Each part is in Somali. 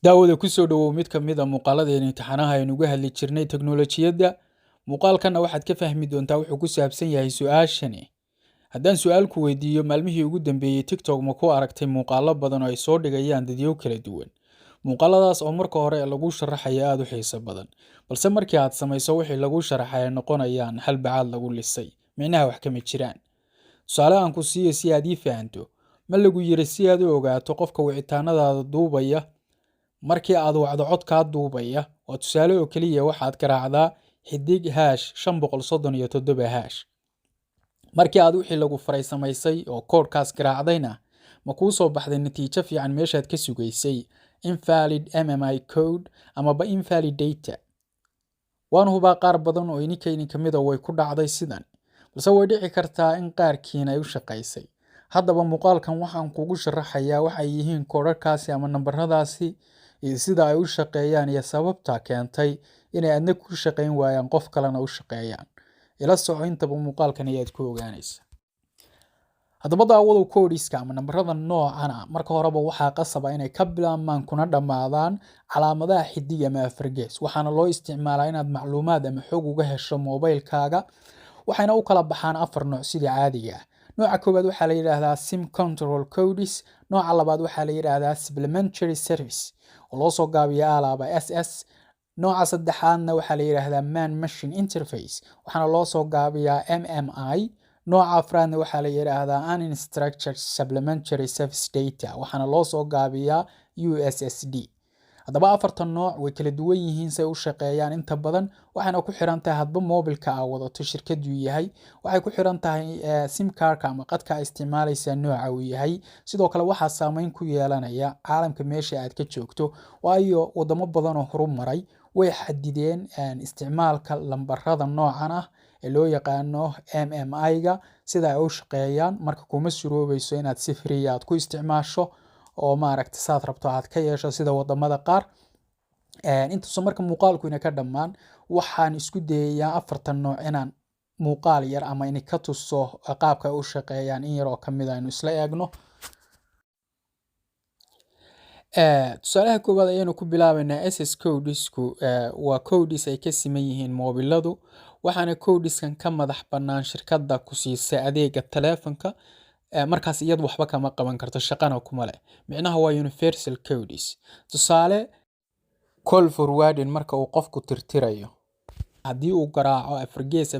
daawada ku soo dhawow mid ka mid ah muuqaaladeena imtixaanaha aynu uga hadli jirnay teknoolojiyadda. Muuqaalkana waxaad ka fahmi doontaa wuxuu ku saabsan yahay su'aashani. Haddaan su'aal ku weydiiyo maalmihii ugu dambeeyay TikTok ma ku aragtay muuqaalo badan oo ay soo dhigayaan dadyo kala duwan. Muuqaaladaas oo marka hore lagu sharaxayo aad u xiiso badan, balse markii aad samayso wixii lagu sharaxay ay noqonayaan hal bacaad lagu lisay, micnaha wax kama jiraan. Tusaale aan ku siiyo si aad ii fahanto, ma lagu yiri si aad u ogaato qofka wicitaanadaada duubaya. Markii aad wacdo codkaa duubaya oo tusaale oo keliya waxaad garaacdaa xidig hash 537 hash. Markii aad wixii lagu faray samaysay oo koodhkaas garaacdayna ma kuu soo baxday natiijo fiican meeshaad ka sugaysay invalid MMI code amaba invalid data. Waan hubaa qaar badan oo ininka kamida way ku dhacday sidan, balse way dhici kartaa in qaarkiina ay u shaqaysay. Haddaba muuqaalkan waxaan kugu sharaxayaa waxay yihiin koodhkaasi ama nambaradaasi iyo sida ay u shaqeeyaan iyo sababta keentay inay adna ku shaqeyn waayaan qof kalena u shaqeeyaan. Ila soco intaba muuqaalkan ayaad ku ogaanaysaa. Haddaba daawada koodhiska ama nambarada noocan ah marka horeba waxaa qasab ah inay ka bilaabmaan kuna dhamaadaan calaamadaha xidig ama afargees. Waxaana loo isticmaalaa inaad macluumaad ama xog uga hesho moobilkaaga. Waxayna u kala baxaan 4 nooc sida caadiga ah. Nooca koowaad waxaa la yiraahdaa SIM control codes, nooca labaad waxaa la yiraahdaa supplementary service oo loo soo gaabiyo alaaba SS. Nooca saddexaadna waxaa la yiraahdaa man machine interface waxaana loo soo gaabiyaa MMI. Nooca afraadna waxaa la yiraahdaa unstructured supplementary service data waxaana loo soo gaabiyaa USSD. Haddaba 4 nooc way kala duwan yihiin say u shaqeeyaan inta badan waxayna ku xiran tahay hadba moobilka aad wadato shirkadu yahay. Waxay ku xiran tahay SIM cardka ama qadka aad isticmaalaysaa nooca uu yahay. Sidoo kale waxaa saameyn ku yeelanaya caalamka meesha aad ka joogto, waayo wadamo badan oo horumaray way xadideen isticmaalka lambarada noocan ah ee loo yaqaano MMI-ga sida ay u shaqeeyaan. Marka kuma suroobayso inaad si free aad ku isticmaasho oo maaragtay saad rabto aad ka yeesho sida wadamada qaar. Intaasoo marka muuqaalku ina ka dhamaan waxaan isku dayayaa 4 nooc inaan muuqaal yar ama in ka tuso qaabka ay u shaqeeyaan in yar oo kamid ah aynu isla eegno. Tusaalaha koowaad ayaynu ku bilaabaynaa SS codesku waa codes ay ka siman yihiin moobiladu, waxaana codeskan ka madax bannaan shirkadda ku siisa adeega taleefanka. Markaas iyad waxba kama qaban karto shaqana kuma leh, micnaha waa universal codes. Tusaale call forwarding marka uu qofku tirtirayo haddii uu garaaco afargees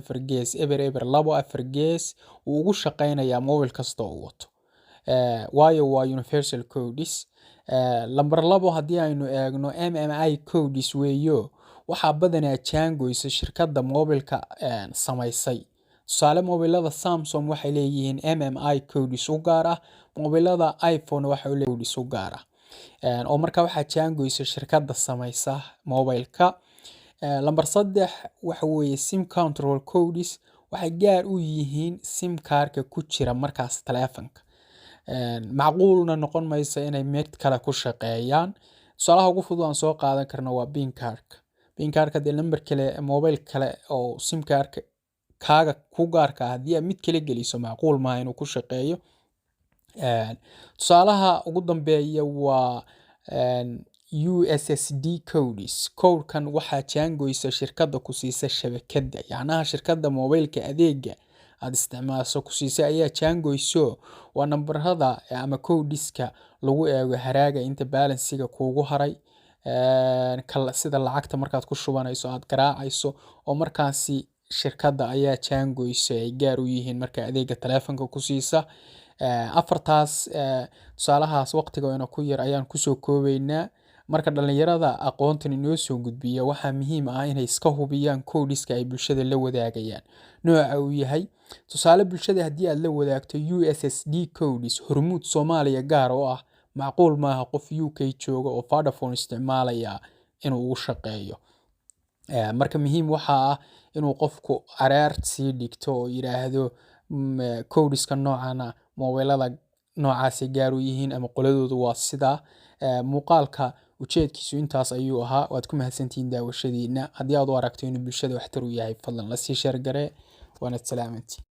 eber 2 afargees uu ugu shaqeynayaa moobil kasta oo wato, waayo waa universal codes. Lambar 2 haddii aynu eegno MMI codes weeyo waxaa badanaa jaangoysa shirkadda moobilka samaysay. Tusaale moobilada Samsung waxay leeyihiin MMI codes u gaar ah, moobilada iPhone waxay leeyihiin codes u gaar ah oo marka waxaa jaangoysa shirkadda samaysa moobilka. Lambar 3 waxa weeye SIM control codes waxay gaar u yihiin SIM cardka ku jira markaas taleefanka. Macquulna noqon mayso inay mid kale ku shaqeeyaan. Tusaalaha ugu fudud aan soo qaadan karno waa PIN cardka. PIN cardka dee lambar kale moobil kale oo SIM cardka kaaga ku gaarka haddii aad mid kale geliso macquul ma inuu ku shaqeeyo. Tusaalaha ugu dambeeya waa USSD codes. Code-kan waxaa jaangoysa shirkadda ku siisa shabakadda, yacnaha shirkadda moobilka adeega aad isticmaasho ku siisa ayaa jaangoyso. Waa nambarada ama codeska lagu eego haraaga inta balansiga kuugu haray, sida lacagta markaad ku shubanayso aad garaacayso oo markaasi shirkadda ayaa jaangoysa ay gaar u yihiin marka adeega taleefanka ku siisa. Afartaas tusaalahaas waqtiga ku yar ayaan kusoo koobaynaa. Marka dhalinyarada aqoontan inoo soo gudbiya waxaa muhiim ah inay iska hubiyaan codeska ay bulshada la wadaagayaan nooca uu yahay. Tusaale bulshada haddii aad la wadaagto USSD codes Hormuud Soomaaliya gaar oo ah, macquul maaha qof UK jooga oo Vodafone isticmaalaya inuu ugu shaqeeyo. Marka muhiim waxaa ah inuu qofku areer sii dhigto oo yiraahdo codeska noocana moobilada noocaasi gaar u yihiin ama qoladoodu waa sida. Muuqaalka ujeedkiisu intaas ayuu ahaa. Waad ku mahadsantihiin daawashadiina. Haddii aad u aragto inuu bulshada waxtar u yahay fadlan la sii share garee. Waana salaamantii.